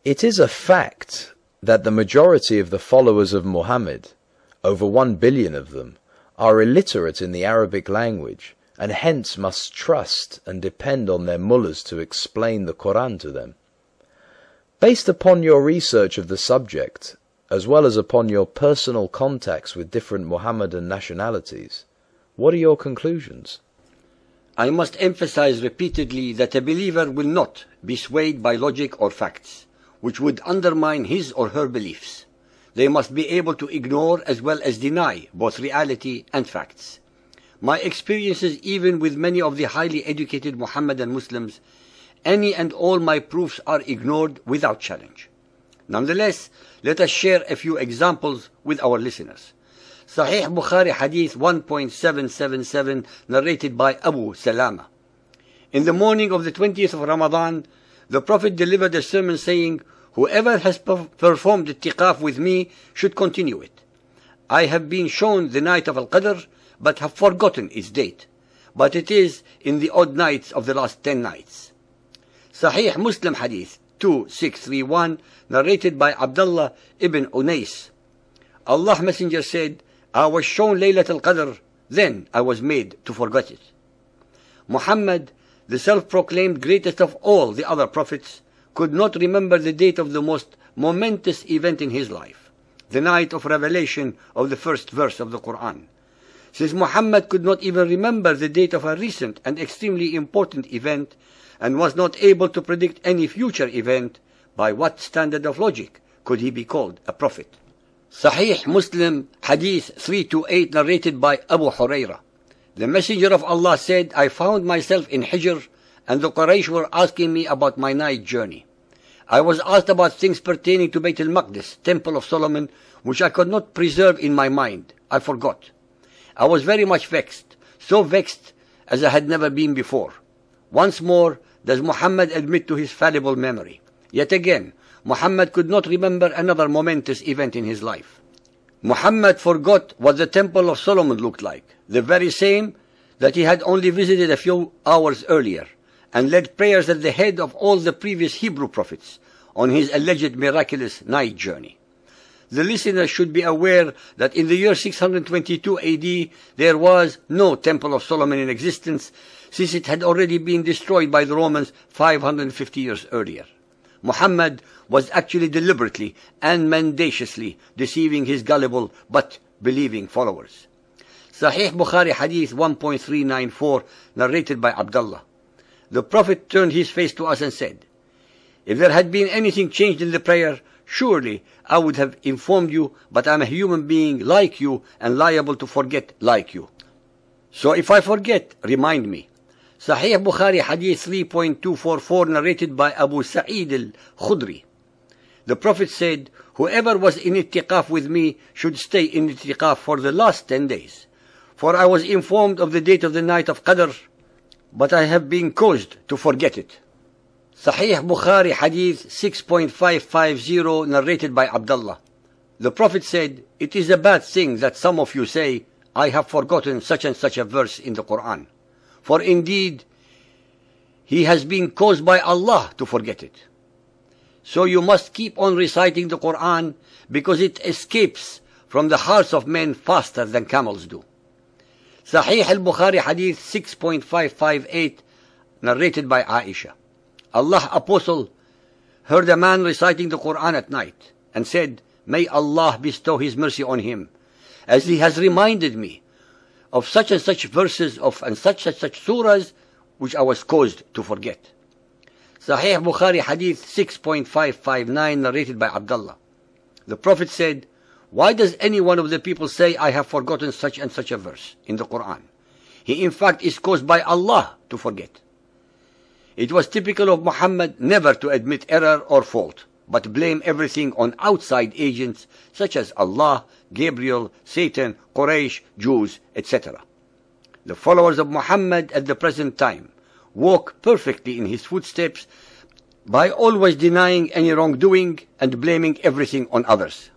It is a fact that the majority of the followers of Muhammad, over 1 billion of them, are illiterate in the Arabic language, and hence must trust and depend on their mullahs to explain the Quran to them. Based upon your research of the subject, as well as upon your personal contacts with different Muhammadan nationalities, what are your conclusions? I must emphasize repeatedly that a believer will not be swayed by logic or facts, which would undermine his or her beliefs. They must be able to ignore as well as deny both reality and facts. My experiences, even with many of the highly educated Muhammadan Muslims, any and all my proofs are ignored without challenge. Nonetheless, let us share a few examples with our listeners. Sahih Bukhari Hadith 1.777 narrated by Abu Salama. In the morning of the 20th of Ramadan, the Prophet delivered a sermon saying, "Whoever has performed ittiqaf with me should continue it. I have been shown the night of Al-Qadr, but have forgotten its date. But it is in the odd nights of the last 10 nights." Sahih Muslim Hadith 2631 narrated by Abdullah ibn Unais. Allah's Messenger said, "I was shown Laylat al-Qadr, then I was made to forget it." Muhammad, the self-proclaimed greatest of all the other prophets, could not remember the date of the most momentous event in his life, the night of revelation of the first verse of the Quran. Since Muhammad could not even remember the date of a recent and extremely important event, and was not able to predict any future event, by what standard of logic could he be called a prophet? Sahih Muslim Hadith 328 narrated by Abu Huraira. The Messenger of Allah said, "I found myself in Hijr, and the Quraysh were asking me about my night journey. I was asked about things pertaining to Bayt al-Maqdis, Temple of Solomon, which I could not preserve in my mind. I forgot. I was very much vexed, so vexed as I had never been before." Once more does Muhammad admit to his fallible memory. Yet again, Muhammad could not remember another momentous event in his life. Muhammad forgot what the Temple of Solomon looked like, the very same that he had only visited a few hours earlier, and led prayers at the head of all the previous Hebrew prophets on his alleged miraculous night journey. The listener should be aware that in the year 622 AD there was no Temple of Solomon in existence, since it had already been destroyed by the Romans 550 years earlier. Muhammad was actually deliberately and mendaciously deceiving his gullible but believing followers. Sahih Bukhari Hadith 1.394 narrated by Abdullah. The Prophet turned his face to us and said, "If there had been anything changed in the prayer, surely I would have informed you, but I am a human being like you and liable to forget like you. So if I forget, remind me." Sahih Bukhari Hadith 3.244 narrated by Abu Sa'id al-Khudri. The Prophet said, "Whoever was in ittiqaf with me should stay in ittiqaf for the last 10 days. For I was informed of the date of the night of Qadr, but I have been caused to forget it." Sahih Bukhari Hadith 6.550 narrated by Abdullah. The Prophet said, "It is a bad thing that some of you say, 'I have forgotten such and such a verse in the Quran.' For indeed, he has been caused by Allah to forget it. So you must keep on reciting the Quran, because it escapes from the hearts of men faster than camels do." Sahih al-Bukhari Hadith 6.558 narrated by Aisha. Allah's Apostle heard a man reciting the Quran at night, and said, "May Allah bestow His mercy on him, as he has reminded me of such and such verses of and such surahs which I was caused to forget." Sahih Bukhari Hadith 6.559 narrated by Abdullah. The Prophet said, "Why does any one of the people say, 'I have forgotten such and such a verse in the Quran'? He in fact is caused by Allah to forget." It was typical of Muhammad never to admit error or fault, but blame everything on outside agents such as Allah, Gabriel, Satan, Quraysh, Jews, etc. The followers of Muhammad at the present time walk perfectly in his footsteps by always denying any wrongdoing and blaming everything on others.